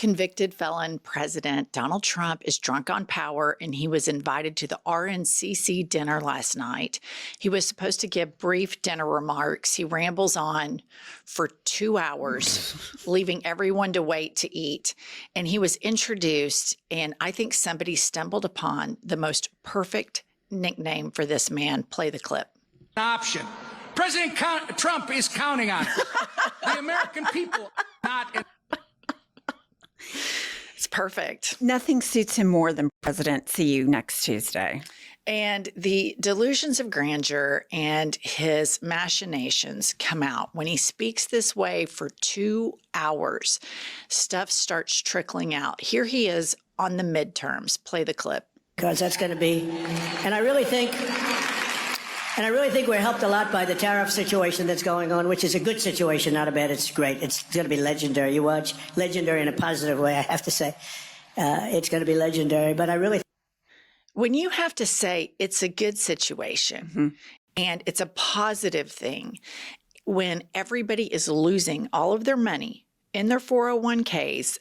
Convicted felon president Donald Trump is drunk on power, and he was invited to the RNCC dinner last night. He was supposed to give brief dinner remarks. He rambles on for 2 hours, leaving everyone to wait to eat. And he was introduced, and I think somebody stumbled upon the most perfect nickname for this man. Play the clip. Option. President Trump is counting on it. The American people not in. It's perfect. Nothing suits him more than President. See you next Tuesday. And the delusions of grandeur and his machinations come out. When he speaks this way for 2 hours, stuff starts trickling out. Here he is on the midterms. Play the clip. Because that's going to be, and I really think we're helped a lot by the tariff situation that's going on, which is a good situation, not a bad. It's great. It's going to be legendary. You watch, legendary in a positive way, I have to say. It's going to be legendary. But I really. When you have to say it's a good situation and it's a positive thing, when everybody is losing all of their money in their 401ks,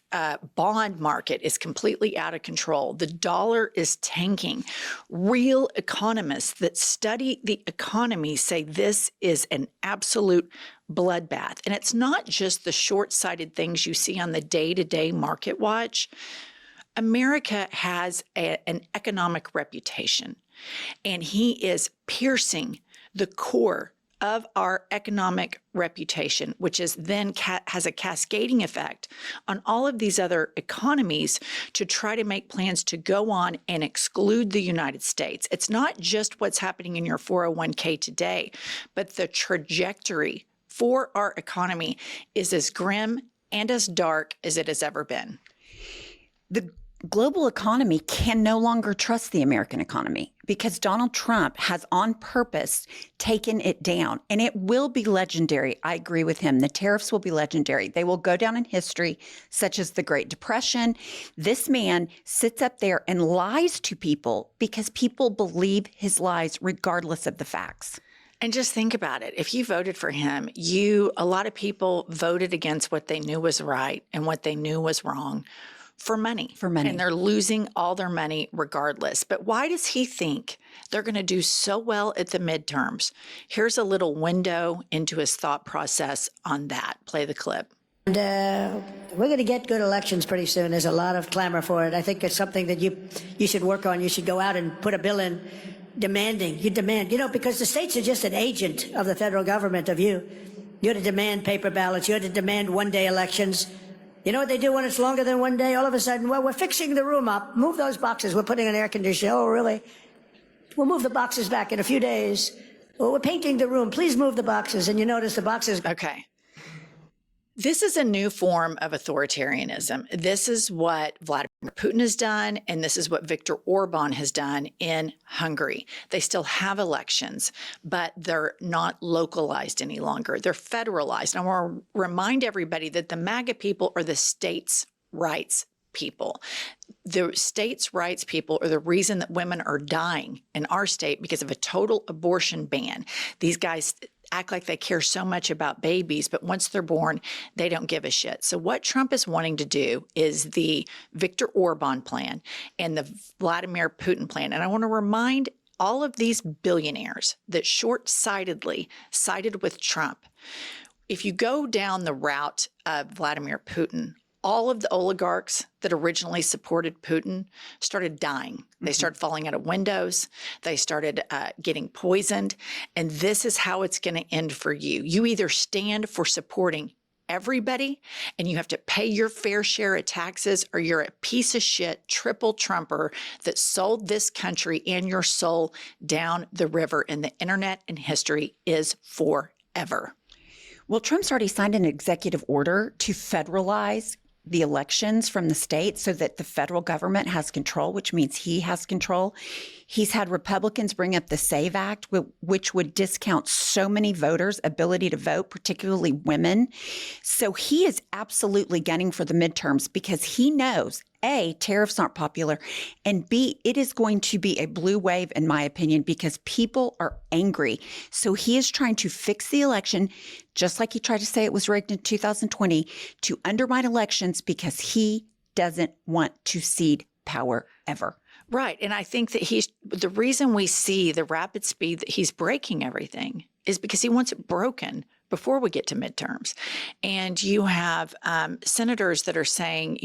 bond market is completely out of control. The dollar is tanking. Real economists that study the economy say this is an absolute bloodbath. And it's not just the short-sighted things you see on the day-to-day market watch. America has an economic reputation, and he is piercing the core of our economic reputation, which is then has a cascading effect on all of these other economies to try to make plans to go on and exclude the United States. It's not just what's happening in your 401k today, but the trajectory for our economy is as grim and as dark as it has ever been. The global economy can no longer trust the American economy because Donald Trump has on purpose taken it down, and it will be legendary. I agree with him. The tariffs will be legendary. They will go down in history, such as the Great Depression. This man sits up there and lies to people because people believe his lies regardless of the facts. And just think about it. If you voted for him, a lot of people voted against what they knew was right and what they knew was wrong. For money. And they're losing all their money regardless. But why does he think they're going to do so well at the midterms? Here's a little window into his thought process on that. Play the clip. And we're going to get good elections pretty soon. There's a lot of clamor for it. I think it's something that you should work on. You should go out and put a bill in demanding. You demand, because the states are just an agent of the federal government of you. You're to demand paper ballots. You're to demand one-day elections. You know what they do when it's longer than one day? All of a sudden, well, we're fixing the room up. Move those boxes. We're putting an air conditioner. Oh, really? We'll move the boxes back in a few days. Well, we're painting the room. Please move the boxes. And you notice the boxes. Okay. This is a new form of authoritarianism. This is what Vladimir Putin has done, and this is what Viktor Orban has done in Hungary. They still have elections, but they're not localized any longer. They're federalized. And I want to remind everybody that the MAGA people are the states' rights people. The states' rights people are the reason that women are dying in our state because of a total abortion ban. These guys act like they care so much about babies, but once they're born, they don't give a shit. So what Trump is wanting to do is the Viktor Orban plan and the Vladimir Putin plan. And I want to remind all of these billionaires that short-sightedly sided with Trump. If you go down the route of Vladimir Putin, all of the oligarchs that originally supported Putin started dying. They started falling out of windows. They started getting poisoned. And this is how it's going to end for you. You either stand for supporting everybody and you have to pay your fair share of taxes, or you're a piece of shit triple Trumper that sold this country and your soul down the river. And the internet and history is forever. Well, Trump's already signed an executive order to federalize the elections from the state so that the federal government has control, which means he has control. He's had Republicans bring up the SAVE Act, which would discount so many voters' ability to vote, particularly women. So he is absolutely gunning for the midterms because he knows, A, tariffs aren't popular, and B, it is going to be a blue wave, in my opinion, because people are angry. So he is trying to fix the election, just like he tried to say it was rigged in 2020, to undermine elections because he doesn't want to cede power ever. Right. And I think that the reason we see the rapid speed that he's breaking everything is because he wants it broken before we get to midterms. And you have senators that are saying,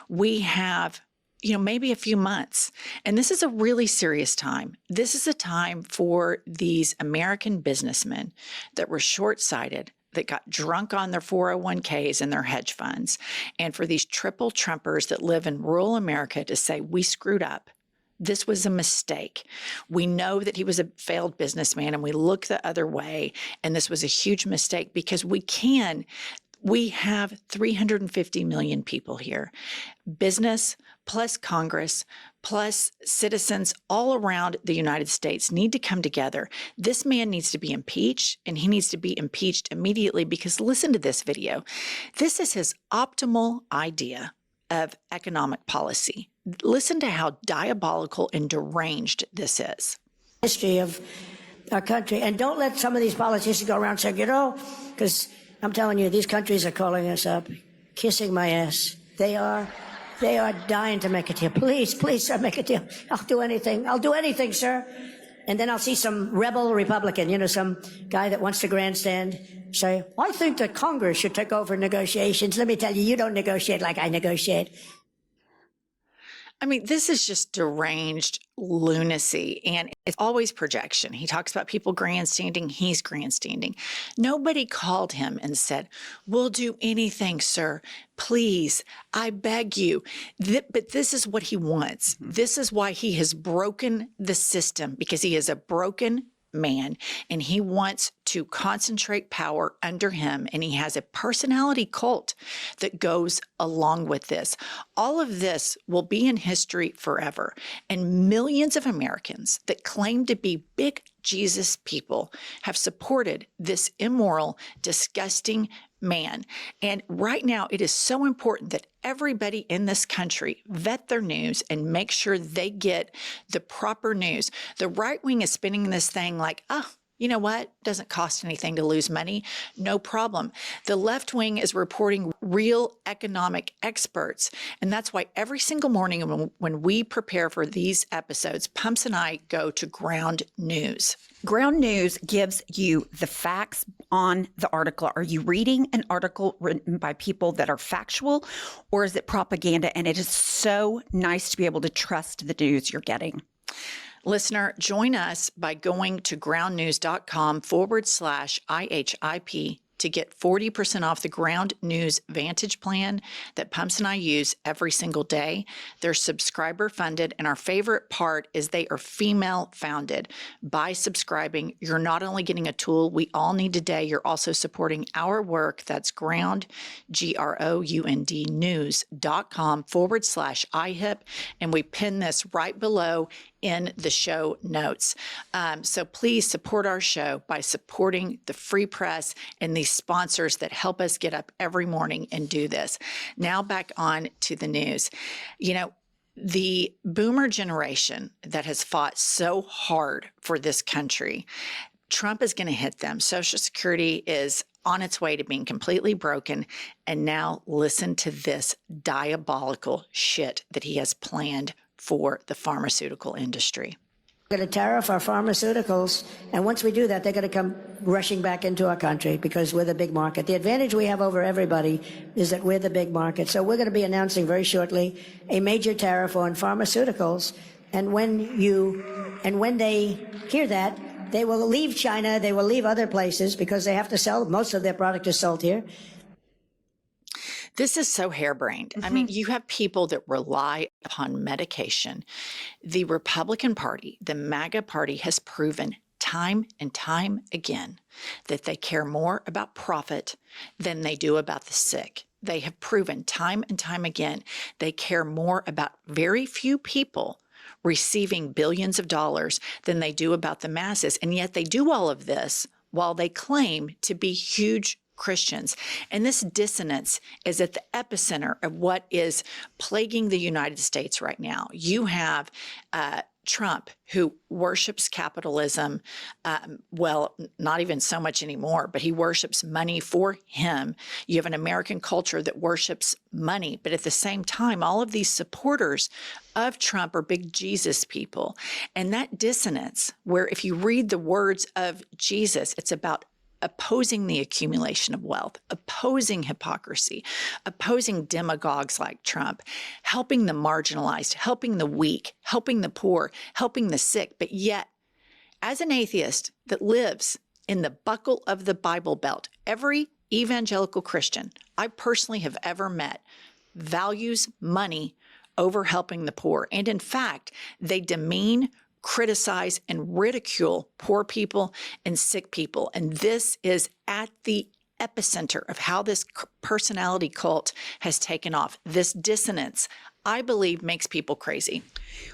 we have, maybe a few months. And this is a really serious time. This is a time for these American businessmen that were short-sighted, that got drunk on their 401ks and their hedge funds, and for these triple Trumpers that live in rural America to say, we screwed up. This was a mistake. We know that he was a failed businessman and we look the other way. And this was a huge mistake because we have 350 million people here. Business plus Congress plus citizens all around the United States need to come together. This man needs to be impeached, and he needs to be impeached immediately because listen to this video. This is his optimal idea of economic policy. Listen to how diabolical and deranged this is. History of our country. And don't let some of these politicians go around saying, because I'm telling you, these countries are calling us up, kissing my ass. They are dying to make a deal. Please, sir, make a deal. I'll do anything. I'll do anything, sir. And then I'll see some rebel Republican, some guy that wants to grandstand, say, I think that Congress should take over negotiations. Let me tell you, you don't negotiate like I negotiate. I mean, this is just deranged lunacy, and it's always projection. He talks about people grandstanding. He's grandstanding. Nobody called him and said, we'll do anything, sir. Please, I beg you. But this is what he wants. This is why he has broken the system, because he is a broken man and he wants to concentrate power under him, and he has a personality cult that goes along with this. All of this will be in history forever, and millions of Americans that claim to be big Jesus people have supported this immoral, disgusting man. And right now, it is so important that everybody in this country vet their news and make sure they get the proper news. The right wing is spinning this thing like, you know what? Doesn't cost anything to lose money. No problem. The left wing is reporting real economic experts. And that's why every single morning when we prepare for these episodes, Pumps and I go to Ground News. Ground News gives you the facts on the article. Are you reading an article written by people that are factual, or is it propaganda? And it is so nice to be able to trust the news you're getting. Listener, join us by going to groundnews.com/IHIP to get 40% off the Ground News Vantage plan that Pumps and I use every single day. They're subscriber funded, and our favorite part is they are female founded. By subscribing, you're not only getting a tool we all need today, you're also supporting our work. That's Ground, GROUND news.com/IHIP, and we pin this right below in the show notes. So please support our show by supporting the free press and these sponsors that help us get up every morning and do this. Now back on to the news. The boomer generation that has fought so hard for this country, Trump is going to hit them. Social Security is on its way to being completely broken. And now listen to this diabolical shit that he has planned for the pharmaceutical industry. We're going to tariff our pharmaceuticals, and once we do that, they're going to come rushing back into our country because we're the big market. The advantage we have over everybody is that we're the big market. So we're going to be announcing very shortly a major tariff on pharmaceuticals, and when they hear that, they will leave China, they will leave other places because they have to sell. Most of their product is sold here. This is so harebrained. I mean, you have people that rely upon medication. The Republican Party, the MAGA Party, has proven time and time again that they care more about profit than they do about the sick. They have proven time and time again they care more about very few people receiving billions of dollars than they do about the masses. And yet they do all of this while they claim to be huge Christians. And this dissonance is at the epicenter of what is plaguing the United States right now. You have Trump, who worships capitalism, well, not even so much anymore, but he worships money for him. You have an American culture that worships money, but at the same time, all of these supporters of Trump are big Jesus people. And that dissonance, where if you read the words of Jesus, it's about opposing the accumulation of wealth, opposing hypocrisy, opposing demagogues like Trump, helping the marginalized, helping the weak, helping the poor, helping the sick. But yet, as an atheist that lives in the buckle of the Bible Belt, every evangelical Christian I personally have ever met values money over helping the poor. And in fact, they demean, criticize, and ridicule poor people and sick people. And this is at the epicenter of how this personality cult has taken off. This dissonance, I believe, makes people crazy.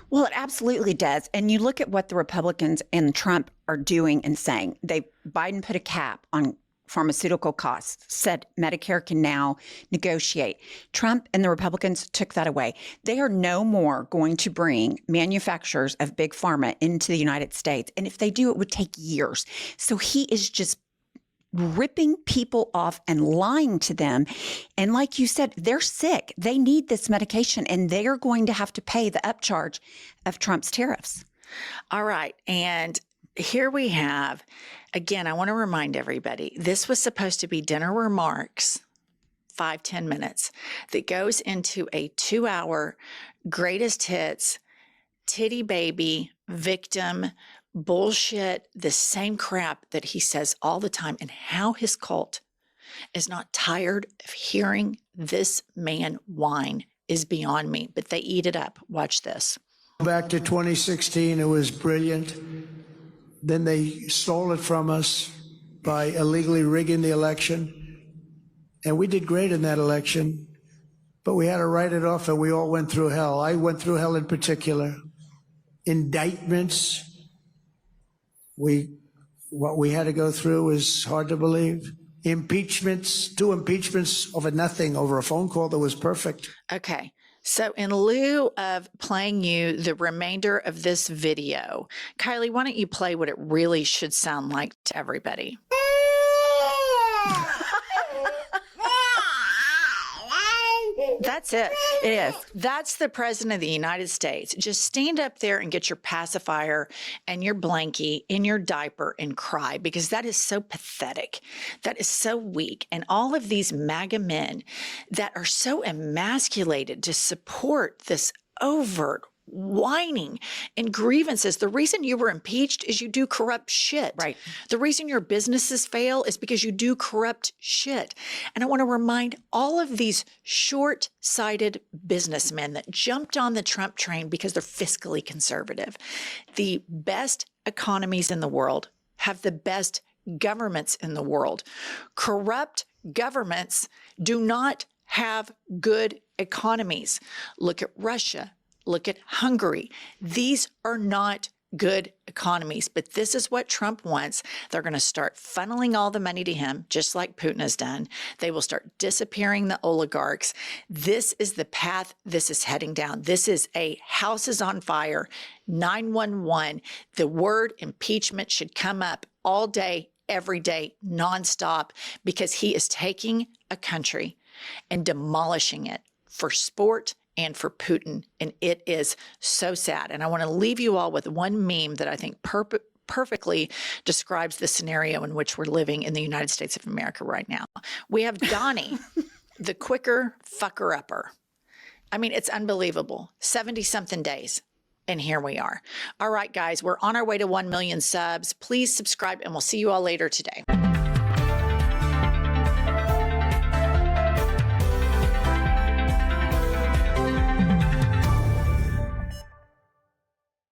Well, it absolutely does. And you look at what the Republicans and Trump are doing and saying. Biden put a cap on pharmaceutical costs, said Medicare can now negotiate. Trump and the Republicans took that away. They are no more going to bring manufacturers of big pharma into the United States. And if they do, it would take years. So he is just ripping people off and lying to them. And like you said, they're sick. They need this medication, and they are going to have to pay the upcharge of Trump's tariffs. All right. And here we have, again, I want to remind everybody, this was supposed to be dinner remarks, 5-10 minutes, that goes into a 2-hour greatest hits, titty baby, victim, bullshit, the same crap that he says all the time, and how his cult is not tired of hearing this man whine is beyond me, but they eat it up. Watch this. Back to 2016, it was brilliant. Then they stole it from us by illegally rigging the election. And we did great in that election, but we had to write it off, and we all went through hell. I went through hell in particular. Indictments. What we had to go through is hard to believe. Impeachments, 2 impeachments over nothing, over a phone call that was perfect. Okay. So in lieu of playing you the remainder of this video, Kylie, why don't you play what it really should sound like to everybody? That's it. It is. That's the president of the United States. Just stand up there and get your pacifier and your blankie in your diaper and cry, because that is so pathetic. That is so weak. And all of these MAGA men that are so emasculated to support this overt whining and grievances. The reason you were impeached is you do corrupt shit. Right. The reason your businesses fail is because you do corrupt shit. And I want to remind all of these short-sighted businessmen that jumped on the Trump train because they're fiscally conservative. The best economies in the world have the best governments in the world. Corrupt governments do not have good economies. Look at Russia. Look at Hungary. These are not good economies, but this is what Trump wants. They're going to start funneling all the money to him, just like Putin has done. They will start disappearing the oligarchs. This is the path this is heading down. This is a house is on fire, 911. The word impeachment should come up all day, every day, nonstop, because he is taking a country and demolishing it for sport and for Putin. And it is so sad. And I want to leave you all with one meme that I think perfectly describes the scenario in which we're living in the United States of America right now. We have Donnie, the quicker fucker-upper. I mean, it's unbelievable. 70-something days. And here we are. All right, guys, we're on our way to 1 million subs. Please subscribe, and we'll see you all later today.